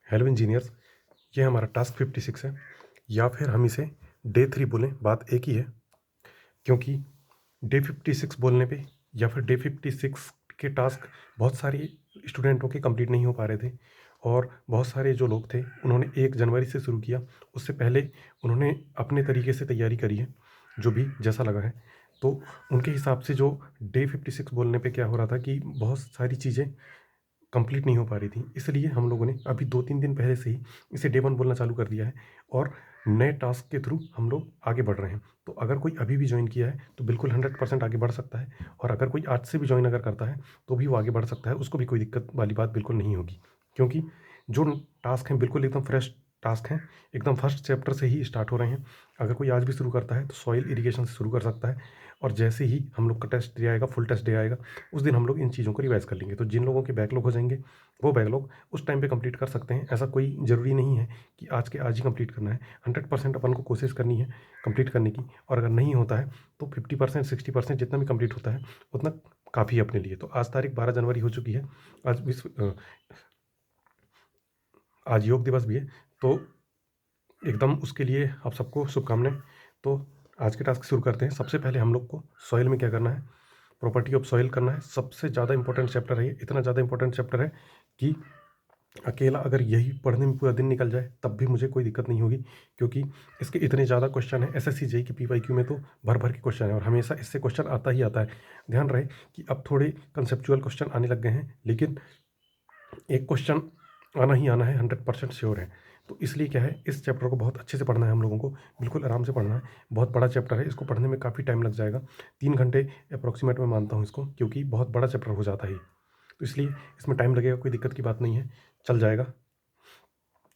Hello engineers, ये हमारा task 56 है या फिर हम इसे डे 3 बोलें, बात एक ही है। क्योंकि डे 56 बोलने पे या फिर डे 56 के टास्क बहुत सारे स्टूडेंटों के कंप्लीट नहीं हो पा रहे थे और बहुत सारे जो लोग थे उन्होंने 1 जनवरी से शुरू किया। उससे पहले उन्होंने अपने तरीके से तैयारी करी है, जो भी जैसा लगा है। तो उनके हिसाब से जो डे 56 बोलने पे क्या हो रहा था कि बहुत सारी चीज़ें कंप्लीट नहीं हो पा रही थी। इसलिए हम लोगों ने अभी 2-3 दिन पहले से ही इसे डे 1 बोलना चालू कर दिया है और नए टास्क के थ्रू हम लोग आगे बढ़ रहे हैं। तो अगर कोई अभी भी जॉइन किया है तो बिल्कुल 100% आगे बढ़ सकता है, और अगर कोई आज से भी जॉइन अगर करता है तो भी वो आगे बढ़ सकता है, उसको भी कोई दिक्कत वाली बात बिल्कुल नहीं होगी। क्योंकि जो टास्क हैं बिल्कुल एकदम फ्रेश टास्क हैं, एकदम फर्स्ट चैप्टर से ही स्टार्ट हो रहे हैं। अगर कोई आज भी शुरू करता है तो सॉइल इरिगेशन से शुरू कर सकता है, और जैसे ही हम लोग का टेस्ट डे आएगा, फुल टेस्ट डे आएगा, उस दिन हम लोग इन चीज़ों को रिवाइज़ कर लेंगे। तो जिन लोगों के बैकलॉग हो जाएंगे वो बैकलॉग उस टाइम पे कंप्लीट कर सकते हैं। ऐसा कोई ज़रूरी नहीं है कि आज के आज ही कंप्लीट करना है। 100% अपन को कोशिश करनी है कंप्लीट करने की, और अगर नहीं होता है तो 50% 60% जितना भी कंप्लीट होता है उतना काफ़ी है अपने लिए। तो आज तारीख 12 जनवरी हो चुकी है। आज योग दिवस भी है, तो एकदम उसके लिए आप सबको शुभकामनाएं। तो आज के टास्क शुरू करते हैं। सबसे पहले हम लोग को सॉइल में क्या करना है, प्रॉपर्टी ऑफ सॉइल करना है। सबसे ज़्यादा इंपॉर्टेंट चैप्टर है ये, इतना ज़्यादा इंपॉर्टेंट चैप्टर है कि अकेला अगर यही पढ़ने में पूरा दिन निकल जाए तब भी मुझे कोई दिक्कत नहीं होगी, क्योंकि इसके इतने ज़्यादा क्वेश्चन हैं। एसएससी जेईई की पीवाईक्यू में तो भर भर के क्वेश्चन है और हमेशा इससे क्वेश्चन आता ही आता है। ध्यान रहे कि अब थोड़े कंसेप्चुअल क्वेश्चन आने लग गए हैं, लेकिन एक क्वेश्चन आना ही आना है, 100% श्योर है। तो इसलिए क्या है, इस चैप्टर को बहुत अच्छे से पढ़ना है हम लोगों को, बिल्कुल आराम से पढ़ना है। बहुत बड़ा चैप्टर है, इसको पढ़ने में काफ़ी टाइम लग जाएगा, 3 घंटे अप्रॉक्सीमेट मैं मानता हूँ इसको, क्योंकि बहुत बड़ा चैप्टर हो जाता है। तो इसलिए इसमें टाइम लगेगा, कोई दिक्कत की बात नहीं है, चल जाएगा।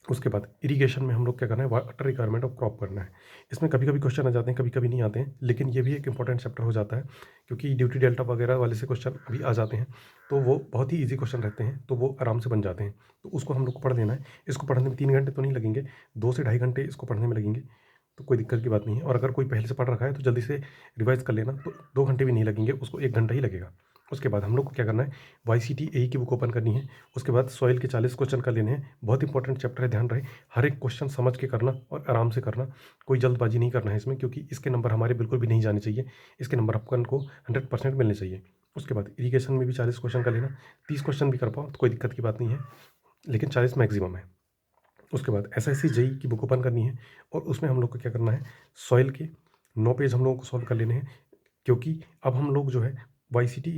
उसके बाद इरिगेशन में हम लोग क्या करना है, वाटर रिक्वायरमेंट ऑफ क्रॉप करना है। इसमें कभी कभी क्वेश्चन आ जाते हैं, कभी कभी नहीं आते हैं, लेकिन ये भी एक इंपॉर्टेंट चैप्टर हो जाता है, क्योंकि ड्यूटी डेल्टा वगैरह वाले से क्वेश्चन अभी आ जाते हैं, तो वो बहुत ही ईजी क्वेश्चन रहते हैं, तो वो आराम से बन जाते हैं। तो उसको हम लोग को पढ़ लेना है। इसको पढ़ने में 3 घंटे तो नहीं लगेंगे, 2 से ढाई घंटे इसको पढ़ने में लगेंगे, तो कोई दिक्कत की बात नहीं है। और अगर कोई पहले से पढ़ रखा है तो जल्दी से रिवाइज कर लेना, तो 2 घंटे भी नहीं लगेंगे, उसको 1 घंटा ही लगेगा। उसके बाद हम लोग को क्या करना है, YCTAE की बुक ओपन करनी है। उसके बाद सॉइल के 40 क्वेश्चन कर लेने हैं। बहुत इंपॉर्टेंट चैप्टर है, ध्यान रहे हर एक क्वेश्चन समझ के करना और आराम से करना, कोई जल्दबाजी नहीं करना है इसमें, क्योंकि इसके नंबर हमारे बिल्कुल भी नहीं जाने चाहिए। इसके नंबर अपन को 100% मिलने चाहिए। उसके बाद इरीगेशन में भी 40 क्वेश्चन कर लेना, 30 क्वेश्चन भी कर पाओ तो कोई दिक्कत की बात नहीं है, लेकिन 40 मैक्सिमम है। उसके बाद SSC जेईई की बुक ओपन करनी है, और उसमें हम लोग को क्या करना है, सॉइल के 9 पेज हम लोगों को सॉल्व कर लेने हैं। क्योंकि अब हम लोग जो है YCT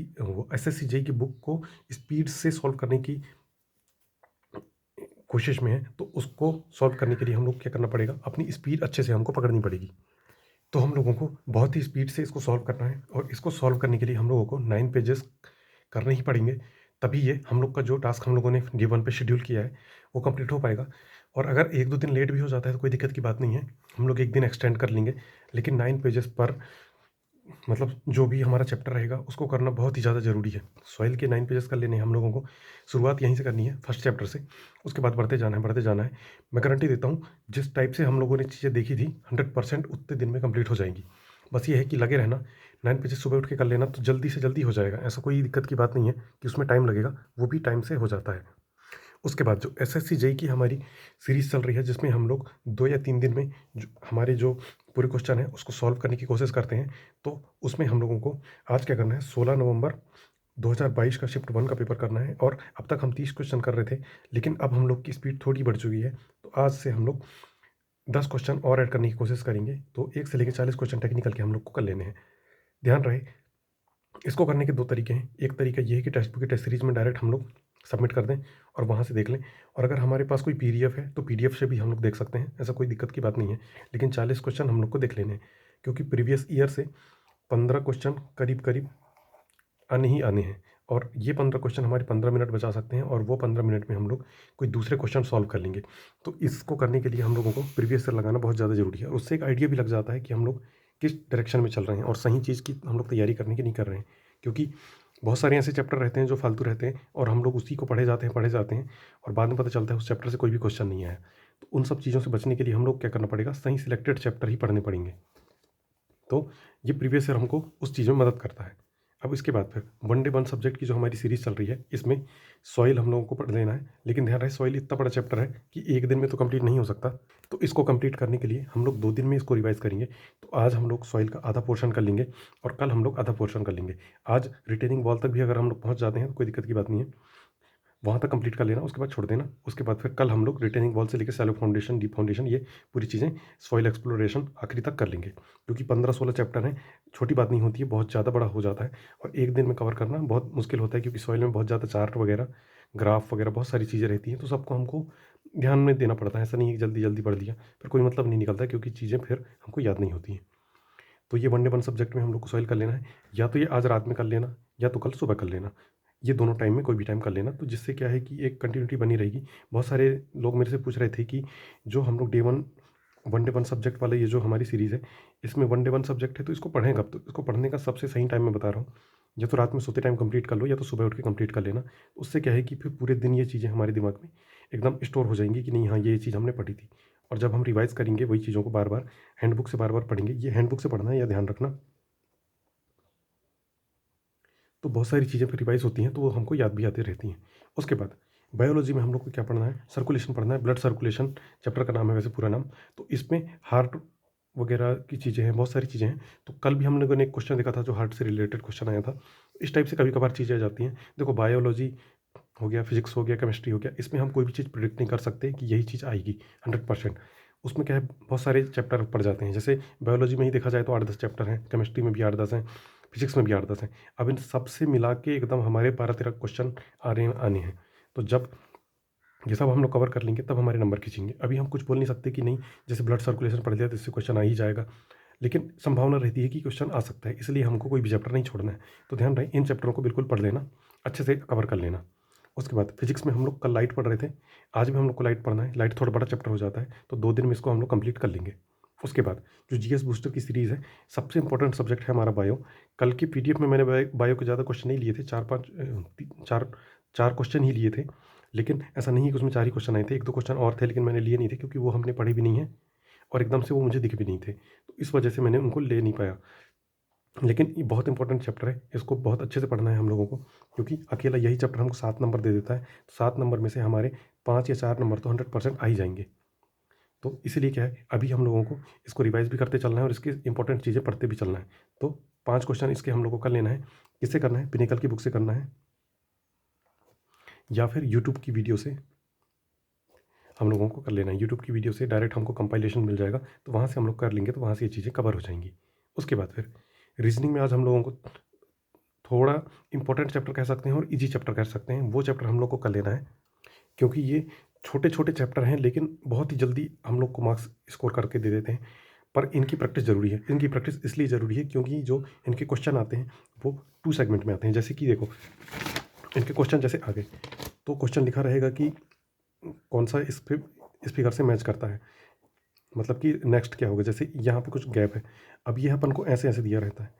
SSC जेईई की बुक को स्पीड से सॉल्व करने की कोशिश में है, तो उसको सॉल्व करने के लिए हम लोग क्या करना पड़ेगा, अपनी स्पीड अच्छे से हमको पकड़नी पड़ेगी। तो हम लोगों को बहुत ही स्पीड से इसको सॉल्व करना है, और इसको सॉल्व करने के लिए हम लोगों को 9 पेजेस करने ही पड़ेंगे, तभी ये हम लोग का जो टास्क हम लोगों ने D1 पे शेड्यूल किया है वो कंप्लीट हो पाएगा। और अगर 1-2 दिन लेट भी हो जाता है तो कोई दिक्कत की बात नहीं है, हम लोग 1 दिन एक्सटेंड कर लेंगे, लेकिन 9 पेजेस पर मतलब जो भी हमारा चैप्टर रहेगा उसको करना बहुत ही ज़्यादा ज़रूरी है। सॉइल के 9 पेजेस कर लेने हैं हम लोगों को, शुरुआत यहीं से करनी है फर्स्ट चैप्टर से, उसके बाद बढ़ते जाना है बढ़ते जाना है। मैं गारंटी देता हूँ, जिस टाइप से हम लोगों ने चीज़ें देखी थी 100% उतने दिन में कंप्लीट हो जाएंगी। बस ये है कि लगे रहना, 9 पेजेस सुबह उठ के कर लेना तो जल्दी से जल्दी हो जाएगा, ऐसा कोई दिक्कत की बात नहीं है कि उसमें टाइम लगेगा, वो भी टाइम से हो जाता है। उसके बाद जो SSC जेईई की हमारी सीरीज़ चल रही है, जिसमें हम लोग 2 या 3 दिन में जो हमारे जो पूरे क्वेश्चन हैं उसको सॉल्व करने की कोशिश करते हैं, तो उसमें हम लोगों को आज क्या करना है, 16 नवंबर 2022 का शिफ्ट 1 का पेपर करना है। और अब तक हम 30 क्वेश्चन कर रहे थे, लेकिन अब हम लोग की स्पीड थोड़ी बढ़ चुकी है, तो आज से हम लोग 10 क्वेश्चन और ऐड करने की कोशिश करेंगे, तो 1 से लेकर 40 क्वेश्चन टेक्निकल के हम लोग को कर लेने हैं। ध्यान रहे इसको करने के 2 तरीके हैं। एक तरीका ये है कि टेक्स्ट बुक की टेस्ट सीरीज़ में डायरेक्ट हम लोग सबमिट कर दें और वहाँ से देख लें, और अगर हमारे पास कोई PDF है तो PDF से भी हम लोग देख सकते हैं, ऐसा कोई दिक्कत की बात नहीं है। लेकिन 40 क्वेश्चन हम लोग को देख लेने हैं, क्योंकि प्रीवियस ईयर से 15 क्वेश्चन करीब करीब आने ही आने हैं, और ये 15 क्वेश्चन हमारे 15 मिनट बचा सकते हैं, और वो 15 मिनट में हम लोग कोई दूसरे क्वेश्चन सॉल्व कर लेंगे। तो इसको करने के लिए हम लोगों को प्रीवियस ईयर लगाना बहुत ज़्यादा ज़रूरी है, और उससे एक आइडिया भी लग जाता है कि हम लोग किस डायरेक्शन में चल रहे हैं और सही चीज़ की हम लोग तैयारी करने की नहीं कर रहे हैं। क्योंकि बहुत सारे ऐसे चैप्टर रहते हैं जो फालतू रहते हैं, और हम लोग उसी को पढ़े जाते हैं, और बाद में पता चलता है उस चैप्टर से कोई भी क्वेश्चन नहीं आया। तो उन सब चीज़ों से बचने के लिए हम लोग क्या करना पड़ेगा, सही सिलेक्टेड चैप्टर ही पढ़ने पड़ेंगे। तो ये प्रीवियस ईयर हमको उस चीज़ में मदद करता है। अब इसके बाद फिर वनडे वन सब्जेक्ट की जो हमारी सीरीज़ चल रही है, इसमें सॉइल हम लोगों को पढ़ लेना है। लेकिन ध्यान रहे सॉइल इतना बड़ा चैप्टर है कि एक दिन में तो कंप्लीट नहीं हो सकता। तो इसको कंप्लीट करने के लिए हम लोग 2 दिन में इसको रिवाइज़ करेंगे। तो आज हम लोग सॉइल का आधा पोर्शन कर लेंगे और कल हम लोग आधा पोर्शन कर लेंगे। आज रिटेनिंग वॉल तक भी अगर हम लोग पहुँच जाते हैं तो कोई दिक्कत की बात नहीं है, वहाँ तक कंप्लीट कर लेना, उसके बाद छोड़ देना। उसके बाद फिर कल हम लोग रिटेनिंग वॉल से लेकर शैलो फाउंडेशन, डीप फाउंडेशन, ये पूरी चीज़ें सॉइल एक्सप्लोरेशन आखिरी तक कर लेंगे। क्योंकि 15-16 चैप्टर हैं, छोटी बात नहीं होती है, बहुत ज़्यादा बड़ा हो जाता है और एक दिन में कवर करना बहुत मुश्किल होता है, क्योंकि सॉइल में बहुत ज़्यादा चार्ट वगैरह, ग्राफ वगैरह बहुत सारी चीज़ें रहती हैं, तो सबको हमको ध्यान में देना पड़ता है। ऐसा नहीं है कि जल्दी जल्दी पढ़ लिया, फिर कोई मतलब नहीं निकलता है, क्योंकि चीज़ें फिर हमको याद नहीं होती हैं। तो ये वनडे वन सब्जेक्ट में हम लोग को सॉइल कर लेना है, या तो ये आज रात में कर लेना या तो कल सुबह कर लेना। ये दोनों टाइम में कोई भी टाइम कर लेना, तो जिससे क्या है कि एक कंटिन्यूटी बनी रहेगी। बहुत सारे लोग मेरे से पूछ रहे थे कि जो हम लोग day one one day one subject वाला ये जो हमारी सीरीज़ है, इसमें वनडे वन सब्जेक्ट है तो इसको पढ़ें कब? तो इसको पढ़ने का सबसे सही टाइम मैं बता रहा हूँ, या तो रात में सोते टाइम कंप्लीट कर लो या तो सुबह उठ के कंप्लीट कर लेना। उससे क्या है कि फिर पूरे दिन ये चीज़ें हमारे दिमाग में एकदम स्टोर हो जाएंगी कि नहीं, हाँ ये चीज़ हमने पढ़ी थी। और जब हम रिवाइज़ करेंगे वही चीज़ों को बार बार हैंडबुक से बार बार पढ़ेंगे, ये हैंडबुक से पढ़ना है, या ध्यान रखना। तो बहुत सारी चीज़ें फिर रिवाइज़ होती हैं, तो वो हमको याद भी आती रहती हैं। उसके बाद बायोलॉजी में हम लोग को क्या पढ़ना है? सर्कुलेशन पढ़ना है, ब्लड सर्कुलेशन चैप्टर का नाम है वैसे पूरा नाम। तो इसमें हार्ट वगैरह की चीज़ें हैं, बहुत सारी चीज़ें हैं। तो कल भी हम लोगों ने एक क्वेश्चन देखा था जो हार्ट से रिलेटेड क्वेश्चन आया था। इस टाइप से कभी-कभार चीज़ें आ जाती हैं। देखो बायोलॉजी हो गया, फिजिक्स हो गया, केमिस्ट्री हो गया, इसमें हम कोई भी चीज़ प्रेडिक्ट नहीं कर सकते कि यही चीज़ आएगी 100%। उसमें क्या है, बहुत सारे चैप्टर पड़ जाते हैं। जैसे बायोलॉजी में ही देखा जाए तो 8-10 चैप्टर हैं, केमिस्ट्री में भी 8-10 हैं, फिजिक्स में भी 8-10 हैं। अब इन सब से मिला के एकदम हमारे 12-13 क्वेश्चन आने हैं। तो जब ये सब हम लोग कवर कर लेंगे तब हमारे नंबर खींचेंगे। अभी हम कुछ बोल नहीं सकते कि नहीं, जैसे ब्लड सर्कुलेशन पढ़ लिया तो इससे क्वेश्चन आ ही जाएगा। लेकिन संभावना रहती है कि क्वेश्चन आ सकता है, इसलिए हमको कोई भी चैप्टर नहीं छोड़ना है। तो ध्यान रहे इन चैप्टरों को बिल्कुल पढ़ लेना, अच्छे से कवर कर लेना। उसके बाद फिजिक्स में हम लोग कल लाइट पढ़ रहे थे, आज भी हम लोग को लाइट पढ़ना है। लाइट थोड़ा बड़ा चैप्टर हो जाता है, तो 2 दिन में इसको हम लोग कंप्लीट कर लेंगे। उसके बाद जो जीएस बूस्टर की सीरीज़ है, सबसे इंपॉर्टेंट सब्जेक्ट है हमारा बायो। कल की पीडीएफ में मैंने बायो के ज़्यादा क्वेश्चन नहीं लिए थे, 4-5 4 4 क्वेश्चन ही लिए थे। लेकिन ऐसा नहीं है कि उसमें 4 ही क्वेश्चन आए थे, 1-2 क्वेश्चन और थे, लेकिन मैंने लिए नहीं थे क्योंकि वो हमने पढ़े भी नहीं हैं और एकदम से वो मुझे दिखे भी नहीं थे। तो इस वजह से मैंने उनको ले नहीं पाया। लेकिन ये बहुत इंपॉर्टेंट चैप्टर है, इसको बहुत अच्छे से पढ़ना है हम लोगों को, क्योंकि अकेला यही चैप्टर हमको 7 नंबर दे देता है। तो 7 नंबर में से हमारे 5 या 4 नंबर तो 100% आ ही जाएँगे। तो इसीलिए क्या है, अभी हम लोगों को इसको रिवाइज़ भी करते चलना है और इसकी इंपॉर्टेंट चीज़ें पढ़ते भी चलना है। तो 5 क्वेश्चन इसके हम लोग को कर लेना है। किससे करना है? पिनेकल की बुक से करना है, या फिर यूट्यूब की वीडियो से हम लोगों को कर लेना है। यूट्यूब की वीडियो से डायरेक्ट हमको कंपाइलेशन मिल जाएगा, तो वहाँ से हम लोग कर लेंगे, तो वहाँ से ये चीज़ें कवर हो जाएँगी। उसके बाद फिर रीज़निंग में आज हम लोगों को थोड़ा इंपॉर्टेंट चैप्टर कह सकते हैं और ईज़ी चैप्टर कह सकते हैं, वो चैप्टर हम लोग को कर लेना है। क्योंकि ये छोटे-छोटे चैप्टर हैं, लेकिन बहुत ही जल्दी हम लोग को मार्क्स स्कोर करके दे देते हैं। पर इनकी प्रैक्टिस ज़रूरी है। इनकी प्रैक्टिस इसलिए ज़रूरी है क्योंकि जो इनके क्वेश्चन आते हैं, वो 2 सेगमेंट में आते हैं। जैसे कि देखो, इनके क्वेश्चन जैसे आ गए, तो क्वेश्चन लिखा रहेगा कि कौन-सा इस फिगर से मैच करता है। मतलब कि नेक्स्ट क्या होगा, जैसे यहाँ पे कुछ गैप है। अब ये अपन को ऐसे-ऐसे दिया रहता है।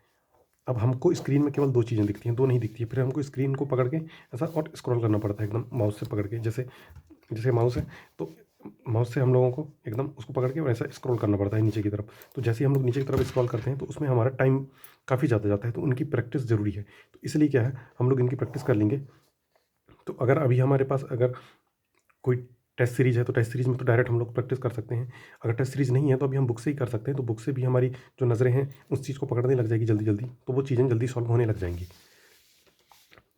अब हमको स्क्रीन में केवल 2 चीज़ें दिखती हैं, 2 नहीं दिखती है। फिर हमको स्क्रीन को पकड़ के ऐसा और स्क्रॉल करना पड़ता है एकदम माउस से पकड़ के। जैसे जैसे माउस है, तो माउस से हम लोगों को एकदम उसको पकड़ के वैसा स्क्रॉल करना पड़ता है नीचे की तरफ। तो जैसे ही हम लोग नीचे की तरफ स्क्रॉल करते हैं, तो उसमें हमारा टाइम काफ़ी ज़्यादा जाता है, तो उनकी प्रैक्टिस ज़रूरी है। तो इसलिए क्या है, हम लोग इनकी प्रैक्टिस कर लेंगे। तो अगर अभी हमारे पास अगर कोई टेस्ट सीरीज़ है, तो टेस्ट सीरीज़ में तो डायरेक्ट हम लोग प्रैक्टिस कर सकते हैं। अगर टेस्ट सीरीज़ नहीं है, तो अभी हम बुक से ही कर सकते हैं। तो बुक से भी हमारी जो नज़रें हैं, उस चीज़ को पकड़ने लग जाएगी जल्दी-जल्दी, तो वो चीज़ें जल्दी सॉल्व होने लग जाएँगी।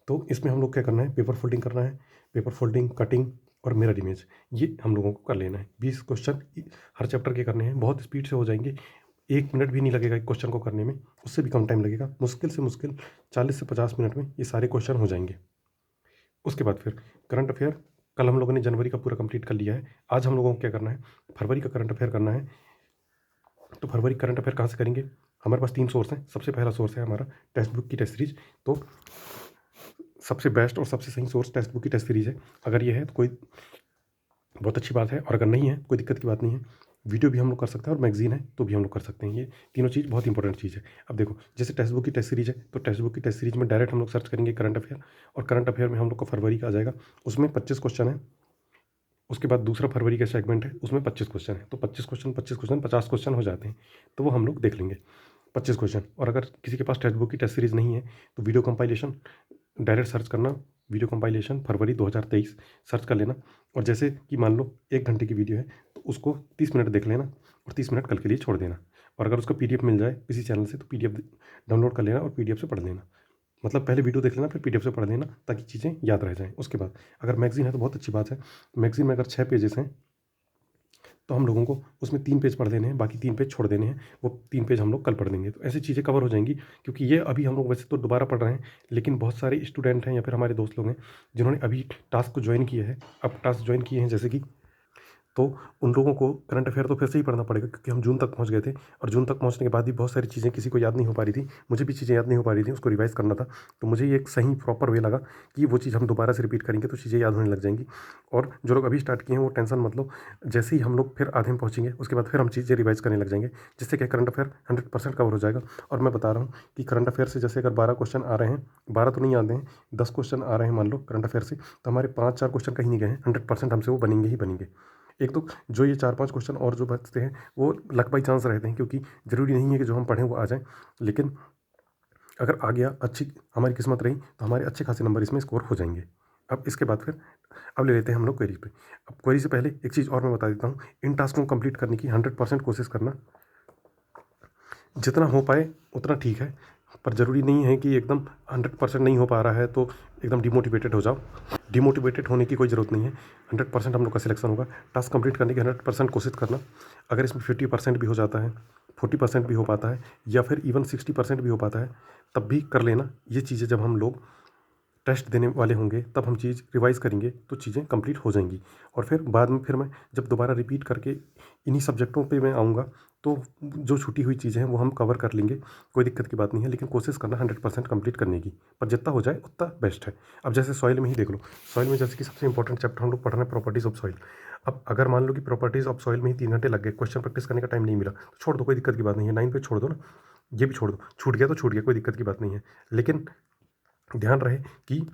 तो इसमें हम लोग क्या करना है, पेपर फोल्डिंग करना है। पेपर फोल्डिंग, कटिंग और मिरर इमेज, ये हम लोगों को कर लेना है। 20 क्वेश्चन हर चैप्टर के करने हैं, बहुत स्पीड से हो जाएंगे। 1 मिनट भी नहीं लगेगा एक क्वेश्चन को करने में, उससे भी कम टाइम लगेगा। मुश्किल से मुश्किल 40 से 50 मिनट में ये सारे क्वेश्चन हो जाएंगे। उसके बाद फिर करंट अफेयर, कल हम लोगों ने जनवरी का पूरा कंप्लीट कर लिया है। आज हम लोगों को क्या करना है, फरवरी का करंट अफेयर करना है। तो फरवरी करंट अफेयर कहाँ से करेंगे? हमारे पास 3 सोर्स हैं। सबसे पहला सोर्स है हमारा टेक्स्ट बुक की टेस्ट सीरीज़। तो सबसे बेस्ट और सबसे सही सोर्स टेक्स्ट बुक की टेस्ट सीरीज़ है। अगर ये है तो कोई बहुत अच्छी बात है, और अगर नहीं है, कोई दिक्कत की बात नहीं है। वीडियो भी हम लोग कर सकते हैं और मैगज़ीन है तो भी हम लोग कर सकते हैं। ये तीनों चीज़ बहुत इंपॉर्टेंट चीज़ है। अब देखो, जैसे टेक्स्ट बुक की टेस्ट सीरीज़ है, तो टेक्स्ट बुक की टेस्ट सीरीज़ में डायरेक्ट हम लोग सर्च करेंगे करंट अफेयर, और करंट अफेयर में हम लोग को फरवरी का आ जाएगा। उसमें 25 क्वेश्चन है। उसके बाद दूसरा फरवरी का सेगमेंट है, उसमें 25 क्वेश्चन है। तो 25 क्वेश्चन 50 क्वेश्चन हो जाते हैं, तो वो हम लोग देख लेंगे। 25 क्वेश्चन। और अगर किसी के पास टेक्स्ट बुक की टेस्ट सीरीज़ नहीं है तो वीडियो कंपाइलेशन डायरेक्ट सर्च करना, वीडियो कंपाइलेशन फरवरी 2023 सर्च कर लेना। और जैसे कि मान लो 1 घंटे की वीडियो है तो उसको 30 मिनट देख लेना और 30 मिनट कल के लिए छोड़ देना। और अगर उसका पीडीएफ मिल जाए किसी चैनल से तो पीडीएफ डाउनलोड कर लेना और पीडीएफ से पढ़ लेना। मतलब पहले वीडियो देख लेना फिर पीडीएफ से पढ़ लेना ताकि चीज़ें याद रह जाएँ। उसके बाद अगर मैगज़ीन है तो बहुत अच्छी बात है। मैगज़ीन में अगर 6 पेजेस हैं तो हम लोगों को उसमें 3 पेज पढ़ देने हैं, बाकी 3 पेज छोड़ देने हैं। वो 3 पेज हम लोग कल पढ़ देंगे। तो ऐसी चीज़ें कवर हो जाएँगी, क्योंकि ये अभी हम लोग वैसे तो दोबारा पढ़ रहे हैं, लेकिन बहुत सारे स्टूडेंट हैं या फिर हमारे दोस्त लोग हैं जिन्होंने अभी टास्क को जॉइन किया है। अब टास्क जॉइन किए हैं जैसे कि, तो उन लोगों को करंट अफेयर तो फिर से ही पढ़ना पड़ेगा, क्योंकि हम जून तक पहुंच गए थे और जून तक पहुंचने के बाद भी बहुत सारी चीज़ें किसी को याद नहीं हो पा रही थी। मुझे भी चीज़ें याद नहीं हो पा रही थी, उसको रिवाइज़ करना था। तो मुझे ये एक सही प्रॉपर वे लगा कि वो चीज़ हम दोबारा से रिपीट करेंगे तो चीज़ें याद होने लग जाएंगी। और जो लोग अभी स्टार्ट किए हैं वो टेंशन मत लो, जैसे ही हम लोग फिर आधे में पहुँचेंगे उसके बाद फिर हम चीज़ें रिवाइज़ करने लग जाएंगे, जिससे कि करंट अफेयर 100% कवर हो जाएगा। और मैं बता रहा हूँ कि करंट अफेयर से जैसे अगर 12 क्वेश्चन आ रहे हैं, 12 तो नहीं आते हैं, 10 क्वेश्चन आ रहे हैं मान लो करंट अफेयर से, तो हमारे 5-4 क्वेश्चन कहीं नहीं गए हैं, 100% हमसे वो बनेंगे ही बनेंगे। एक तो जो ये 4-5 क्वेश्चन और जो बचते हैं वो लक बाई चांस रहते हैं, क्योंकि ज़रूरी नहीं है कि जो हम पढ़ें वो आ जाए, लेकिन अगर आ गया, अच्छी हमारी किस्मत रही तो हमारे अच्छे खासे नंबर इसमें स्कोर हो जाएंगे। अब इसके बाद फिर अब ले लेते हैं हम लोग क्वेरी पे। अब क्वेरी से पहले एक चीज़ और मैं बता देता हूँ, इन टास्क को कंप्लीट करने की 100% कोशिश करना। जितना हो पाए उतना ठीक है, पर ज़रूरी नहीं है कि एकदम 100% नहीं हो पा रहा है तो एकदम डिमोटिवेटेड हो जाओ। डिमोटिवेटेड होने की कोई ज़रूरत नहीं है। 100% हम लोग का सिलेक्शन होगा। टास्क कंप्लीट करने की 100% कोशिश करना। अगर इसमें 50% भी हो जाता है, 40% भी हो पाता है, या फिर इवन 60% भी हो पाता है, तब भी कर लेना। ये चीज़ें जब हम लोग टेस्ट देने वाले होंगे तब हम चीज़ रिवाइज़ करेंगे तो चीज़ें कंप्लीट हो जाएंगी। और फिर बाद में फिर मैं जब दोबारा रिपीट करके इन्हीं सब्जेक्टों पे मैं आऊँगा तो जो छूटी हुई चीज़ें हैं वो हम कवर कर लेंगे, कोई दिक्कत की बात नहीं है। लेकिन कोशिश करना 100% कंप्लीट करने की, पर जितना हो जाए उतना बेस्ट है। अब जैसे सॉइल में ही देख लो, सॉइल में जैसे कि सबसे इंपॉर्टेंट चैप्टर हम लोग पढ़ रहे हैं प्रॉपर्टीज़ ऑफ सॉइल। अब अगर मान लो कि प्रॉपर्टीज़ ऑफ सॉइल में ही 3 घंटे लग गए, क्वेश्चन प्रैक्टिस करने का टाइम नहीं मिला, तो छोड़ दो, कोई दिक्कत की बात नहीं है। 9 पेज छोड़ दो ना, ये भी छोड़ दो, छूट गया तो छूट गया, कोई दिक्कत की बात नहीं है। लेकिन ध्यान रहे कि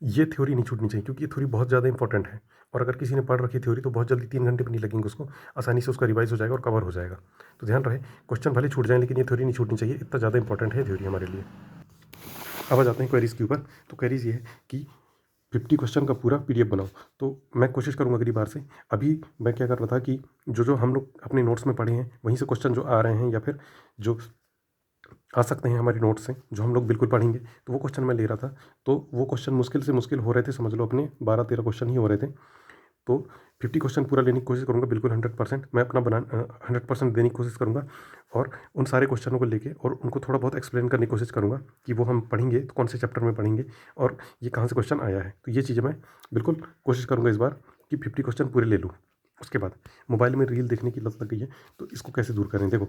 ये थ्योरी नहीं छूटनी चाहिए, क्योंकि ये थ्योरी बहुत ज़्यादा इंपॉर्टेंट है। और अगर किसी ने पढ़ रखी थ्योरी तो बहुत जल्दी 3 घंटे भी नहीं लगेंगे उसको, आसानी से उसका रिवाइज हो जाएगा और कवर हो जाएगा। तो ध्यान रहे, क्वेश्चन भले छूट जाए लेकिन ये थ्योरी नहीं छूटनी चाहिए, इतना ज़्यादा इंपॉर्टेंट है थ्योरी हमारे लिए। अब आ जाते हैं क्वेरीज़ के ऊपर। तो क्वेरीज़ ये है कि 50 क्वेश्चन का पूरा पीडीएफ बनाओ। तो मैं कोशिश करूँगा अगली बार से। अभी मैं क्या कर रहा था कि जो हम लोग अपने नोट्स में पढ़े हैं वहीं से क्वेश्चन जो आ रहे हैं या फिर जो आ सकते हैं हमारे नोट्स से, जो हम लोग बिल्कुल पढ़ेंगे, तो वो क्वेश्चन मैं ले रहा था। तो वो क्वेश्चन मुश्किल से मुश्किल हो रहे थे, समझ लो अपने 12-13 क्वेश्चन ही हो रहे थे। तो 50 क्वेश्चन पूरा लेने की कोशिश करूँगा, बिल्कुल 100% मैं अपना 100% देने की कोशिश करूँगा। और उन सारे क्वेश्चनों को लेके और उनको थोड़ा बहुत एक्सप्लेन करने की कोशिश करूँगा कि वो हम पढ़ेंगे तो कौन से चैप्टर में पढ़ेंगे और ये कहाँ से क्वेश्चन आया है। तो ये चीज़ें मैं बिल्कुल कोशिश करूँगा इस बार कि 50 क्वेश्चन पूरे ले लूँ। उसके बाद मोबाइल में रील देखने की लत लग गई है, तो इसको कैसे दूर करें? देखो,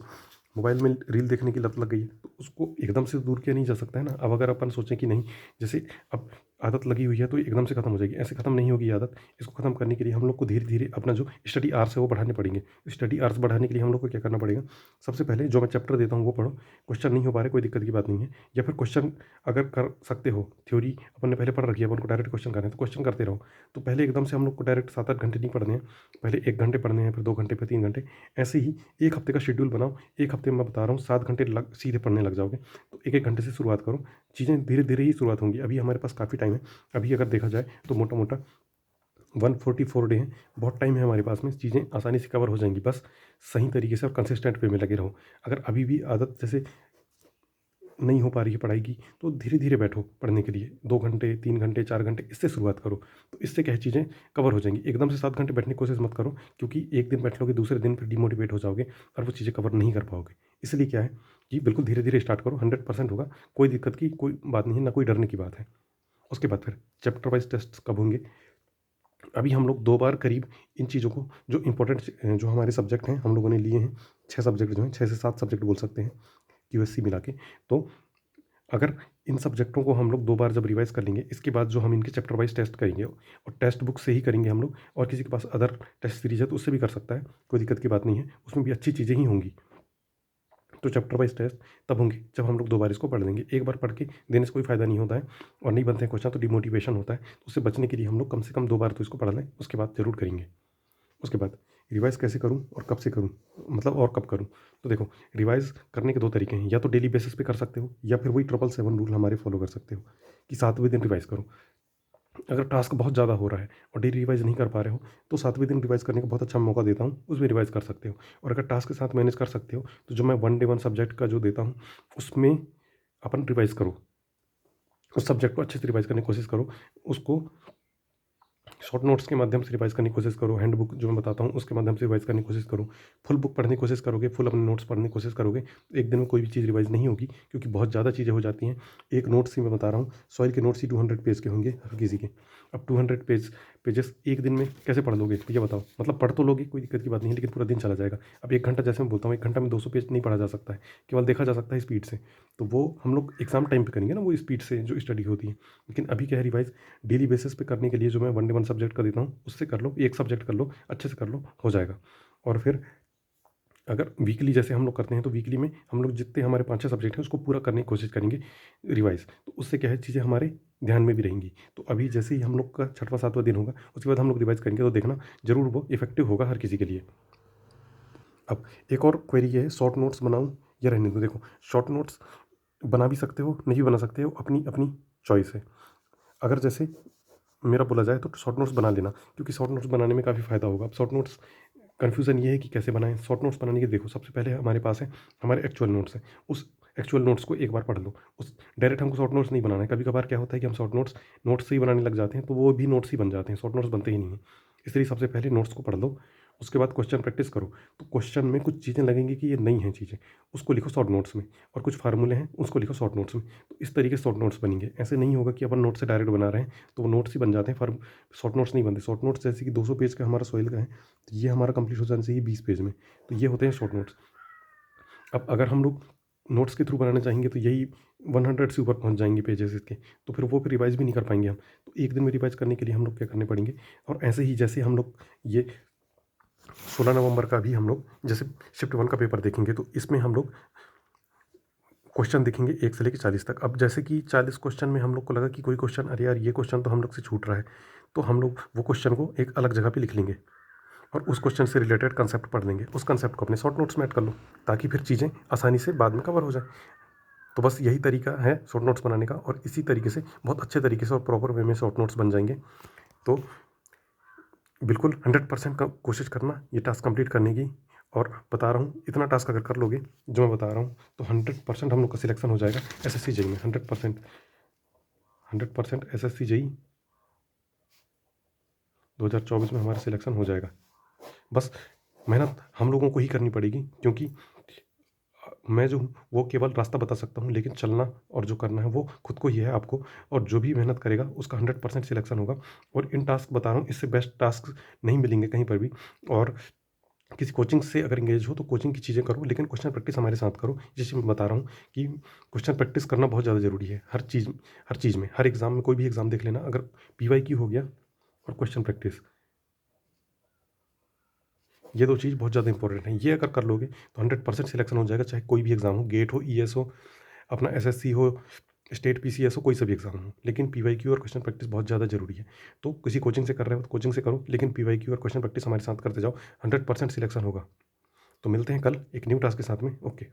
मोबाइल में रील देखने की लत लग गई है तो उसको एकदम से दूर किया नहीं जा सकता है ना। अब अगर अपन सोचें कि नहीं, जैसे अब आदत लगी हुई है तो एकदम से खत्म हो जाएगी, ऐसे खत्म नहीं होगी ये आदत। इसको खत्म करने के लिए हम लोग को धीरे धीरे अपना जो स्टडी आवर्स है वो बढ़ाने पड़ेंगे। स्टडी आवर्स बढ़ाने के लिए हम लोग को क्या करना पड़ेगा? सबसे पहले जो मैं चैप्टर देता हूँ वो पढ़ो। क्वेश्चन नहीं हो पा रहे, कोई दिक्कत की बात नहीं है। या फिर क्वेश्चन अगर कर सकते हो, थ्योरी अपन ने पहले पढ़ रखी है, अपन को डायरेक्ट क्वेश्चन करना है तो क्वेश्चन करते रहो। तो पहले एकदम से हम लोग को डायरेक्ट 7-8 घंटे नहीं पढ़ने हैं, पहले 1 घंटे पढ़ने हैं, फिर 2 घंटे, फिर 3 घंटे। ऐसे ही 1 हफ्ते का शेड्यूल बनाओ। 1 हफ्ते में मैं बता रहा हूँ 7 घंटे लग सीधे पढ़ने लग जाओगे। तो 1-1 घंटे से शुरुआत करो। चीज़ें धीरे धीरे ही शुरुआत होंगी। अभी हमारे पास काफ़ी टाइम है। अभी अगर देखा जाए तो मोटा मोटा 144 डे हैं, बहुत टाइम है हमारे पास में, चीज़ें आसानी से कवर हो जाएंगी। बस सही तरीके से और कंसिस्टेंट वे में लगे रहो। अगर अभी भी आदत जैसे नहीं हो पा रही है पढ़ाई की, तो धीरे धीरे बैठो पढ़ने के लिए। 2 घंटे, 3 घंटे, 4 घंटे, इससे शुरुआत करो। तो इससे क्या है, चीज़ें कवर हो जाएंगी। एकदम से 7 घंटे बैठने की कोशिश मत करो, क्योंकि एक दिन बैठ लोगे, दूसरे दिन फिर डिमोटिवेट हो जाओगे और वो चीज़ें कवर नहीं कर पाओगे। इसलिए क्या है कि बिल्कुल धीरे धीरे स्टार्ट करो, 100% होगा। कोई दिक्कत की कोई बात नहीं है, ना कोई डरने की बात है। उसके बाद फिर चैप्टर वाइज टेस्ट कब होंगे? अभी हम लोग 2 बार करीब इन चीज़ों को, जो इंपॉर्टेंट जो हमारे सब्जेक्ट हैं हम लोगों ने लिए हैं, 6 सब्जेक्ट जो हैं, 6 से 7 सब्जेक्ट बोल सकते हैं यूएससी मिला के। तो अगर इन सब्जेक्टों को हम लोग 2 बार जब रिवाइज़ कर लेंगे, इसके बाद जो हम इनके चैप्टर वाइज़ टेस्ट करेंगे और टेक्स्ट बुक से ही करेंगे हम लोग, और किसी के पास अदर टेस्ट सीरीज़ है तो उससे भी कर सकता है, कोई दिक्कत की बात नहीं है, उसमें भी अच्छी चीज़ें ही होंगी। तो चैप्टर वाइज़ टेस्ट तब होंगे जब हम लोग 2 बार इसको पढ़ लेंगे। एक बार पढ़ के देने से कोई फ़ायदा नहीं होता है और नहीं बनते हैं क्वेश्चन तो डिमोटिवेशन होता है। तो उससे बचने के लिए हम लोग कम से कम 2 बार तो इसको पढ़ लें, उसके बाद ज़रूर करेंगे। उसके बाद रिवाइज़ कैसे करूँ और कब से करूँ, मतलब और कब करूँ? तो देखो, रिवाइज़ करने के 2 तरीके हैं, या तो डेली बेसिस पे कर सकते हो या फिर वही 777 रूल हमारे फॉलो कर सकते हो कि 7वें दिन रिवाइज़ करो। अगर टास्क बहुत ज़्यादा हो रहा है और डेली रिवाइज़ नहीं कर पा रहे हो, तो 7वें दिन रिवाइज़ करने का बहुत अच्छा मौका देता हूँ, उसमें रिवाइज़ कर सकते हो। और अगर टास्क के साथ मैनेज कर सकते हो, तो जो मैं 1 डे 1 सब्जेक्ट का जो देता हूँ, उसमें अपन रिवाइज़ करो। उस सब्जेक्ट को अच्छे से रिवाइज़ करने की कोशिश करो। उसको शॉर्ट नोट्स के माध्यम से रिवाइज़ करने की कोशिश करो, हैंड बुक जो मैं बताता हूँ उसके माध्यम से रिवाइज़ करने की कोशिश करो। फुल बुक पढ़ने की कोशिश करोगे, फुल अपने नोट्स पढ़ने की कोशिश करोगे, तो एक दिन में कोई भी चीज़ रिवाइज़ नहीं होगी, क्योंकि बहुत ज़्यादा चीज़ें हो जाती हैं। एक नोट्स ही मैं बता रहा हूँ, सॉइल के नोट्स ही 200 पेज के होंगे हर किसी के। अब 200 पेजेस एक दिन में कैसे पढ़ लोगे? ये बताओ। मतलब पढ़ तो लोगे, कोई दिक्कत की बात नहीं है, लेकिन पूरा दिन चला जाएगा। अब 1 घंटा, जैसे मैं बोलता हूँ, 1 घंटा में 200 पेज नहीं पढ़ा जा सकता है, केवल देखा जा सकता है स्पीड से। तो वो हम लोग एग्ज़ाम टाइम पे करेंगे ना, वो स्पीड से जो स्टडी होती है। लेकिन अभी क्या है, रिवाइज़ डेली बेसिस पे करने के लिए जो मैं 1 डे 1 सब्जेक्ट का देता हूँ, उससे कर लो, एक सब्जेक्ट कर लो, अच्छे से कर लो, हो जाएगा। और फिर अगर वीकली जैसे हम लोग करते हैं, तो वीकली में हम लोग जितने हमारे 5-6 सब्जेक्ट हैं, उसको पूरा करने की कोशिश करेंगे रिवाइज़। तो उससे क्या है, चीज़ें हमारे ध्यान में भी रहेंगी। तो अभी जैसे ही हम लोग का 6वाँ 7वाँ दिन होगा, उसके बाद हम लोग रिवाइज़ करेंगे, तो देखना ज़रूर वो इफ़ेक्टिव होगा हर किसी के लिए। अब एक और क्वेरी ये है, शॉर्ट नोट्स बनाऊँ या रहने दूँ? देखो, शॉर्ट नोट्स बना भी सकते हो, नहीं भी बना सकते हो, अपनी अपनी चॉइस है। अगर जैसे मेरा बोला जाए, तो शॉर्ट नोट्स बना लेना, क्योंकि शॉर्ट नोट्स बनाने में काफ़ी फ़ायदा होगा। अब शॉर्ट नोट्स कन्फ्यूज़न ये है कि कैसे बनाएँ? शॉर्ट नोट्स बनाने के देखो, सबसे पहले हमारे पास है हमारे एक्चुअल नोट्स हैं। उस एक्चुअल नोट्स को एक बार पढ़ लो। उस डायरेक्ट हमको शॉर्ट नोट्स नहीं बनाना है। कभी-कभार क्या होता है कि हम शॉर्ट नोट्स नोट्स से ही बनाने लग जाते हैं, तो वो भी नोट्स ही बन जाते हैं, शॉर्ट नोट्स बनते ही नहीं हैं। इसलिए सबसे पहले नोट्स को पढ़ लो, उसके बाद क्वेश्चन प्रैक्टिस करो। तो क्वेश्चन में कुछ चीज़ें लगेंगी कि ये नई हैं चीज़ें, उसको लिखो शॉर्ट नोट्स में, और कुछ फार्मूले हैं, उसको लिखो शॉर्ट नोट्स में। तो इस तरीके से शॉर्ट नोट्स बनेंगे। ऐसे नहीं होगा कि अपन नोट से डायरेक्ट बना रहे हैं, तो वो नोट्स ही बन जाते हैं, शॉर्ट नोट्स नहीं बनते। शॉर्ट नोट्स जैसे कि 200 पेज का हमारा सोइल का है, तो ये हमारा कंप्लीट हो जाना चाहिए 20 पेज में। तो ये होते हैं शॉर्ट नोट्स। अब अगर हम लोग नोट्स के थ्रू बनाना चाहेंगे, तो यही 100 से ऊपर पहुँच जाएँगे पेजेज़ इसके, तो फिर वो फिर रिवाइज़ भी नहीं कर पाएँगे हम। तो एक दिन में रिवाइज़ करने के लिए हम लोग क्या करने पड़ेंगे, और ऐसे ही जैसे हम लोग ये 16 नवंबर का भी हम लोग जैसे शिफ्ट 1 का पेपर देखेंगे, तो इसमें हम लोग क्वेश्चन देखेंगे 1 से लेके 40 तक। अब जैसे कि 40 क्वेश्चन में हम लोग को लगा कि कोई क्वेश्चन, अरे यार ये क्वेश्चन तो हम लोग से छूट रहा है, तो हम लोग वो क्वेश्चन को एक अलग जगह पे लिख लेंगे और उस क्वेश्चन से रिलेटेड कंसेप्ट पढ़ लेंगे। उस कंसेप्ट को अपने शॉर्ट नोट्स में ऐड कर लो, ताकि फिर चीज़ें आसानी से बाद में कवर हो जाए। तो बस यही तरीका है शॉर्ट नोट्स बनाने का, और इसी तरीके से बहुत अच्छे तरीके से और प्रॉपर वे में शॉर्ट नोट्स बन जाएँगे। तो बिल्कुल 100% का कोशिश करना ये टास्क कंप्लीट करने की, और बता रहा हूँ, इतना टास्क अगर कर लोगे जो मैं बता रहा हूँ, तो 100% हम लोग का सिलेक्शन हो जाएगा एसएससी जेईई में। 100% एसएससी जेईई 2024 में हमारा सिलेक्शन हो जाएगा। बस मेहनत हम लोगों को ही करनी पड़ेगी, क्योंकि मैं जो हूँ वो केवल रास्ता बता सकता हूँ, लेकिन चलना और जो करना है वो खुद को ही है, आपको। और जो भी मेहनत करेगा उसका 100% सिलेक्शन होगा। और इन टास्क बता रहा हूँ, इससे बेस्ट टास्क नहीं मिलेंगे कहीं पर भी। और किसी कोचिंग से अगर एंगेज हो, तो कोचिंग की चीज़ें करो, लेकिन क्वेश्चन प्रैक्टिस हमारे साथ करो। जैसे मैं बता रहा हूँ कि क्वेश्चन प्रैक्टिस करना बहुत ज़्यादा ज़रूरी है, हर चीज़ में, हर एग्ज़ाम में। कोई भी एग्ज़ाम देख लेना, अगर पीवाईक्यू हो गया और क्वेश्चन प्रैक्टिस, ये 2 चीज़ बहुत ज़्यादा इंपॉर्टेंट है। ये अगर कर लोगे, तो 100% सिलेक्शन हो जाएगा, चाहे कोई भी एग्ज़ाम हो, गेट हो, ईएस हो, अपना एसएससी हो, स्टेट पीसीएस हो, कोई सा भी एग्ज़ाम हो। लेकिन पीवाईक्यू और क्वेश्चन प्रैक्टिस बहुत ज़्यादा ज़रूरी है। तो किसी कोचिंग से कर रहे हो, तो कोचिंग से करो, लेकिन पीवाईक्यू और क्वेश्चन प्रैक्टिस हमारे साथ करते जाओ, 100% सिलेक्शन होगा। तो मिलते हैं कल एक न्यू टास्क के साथ में। ओके।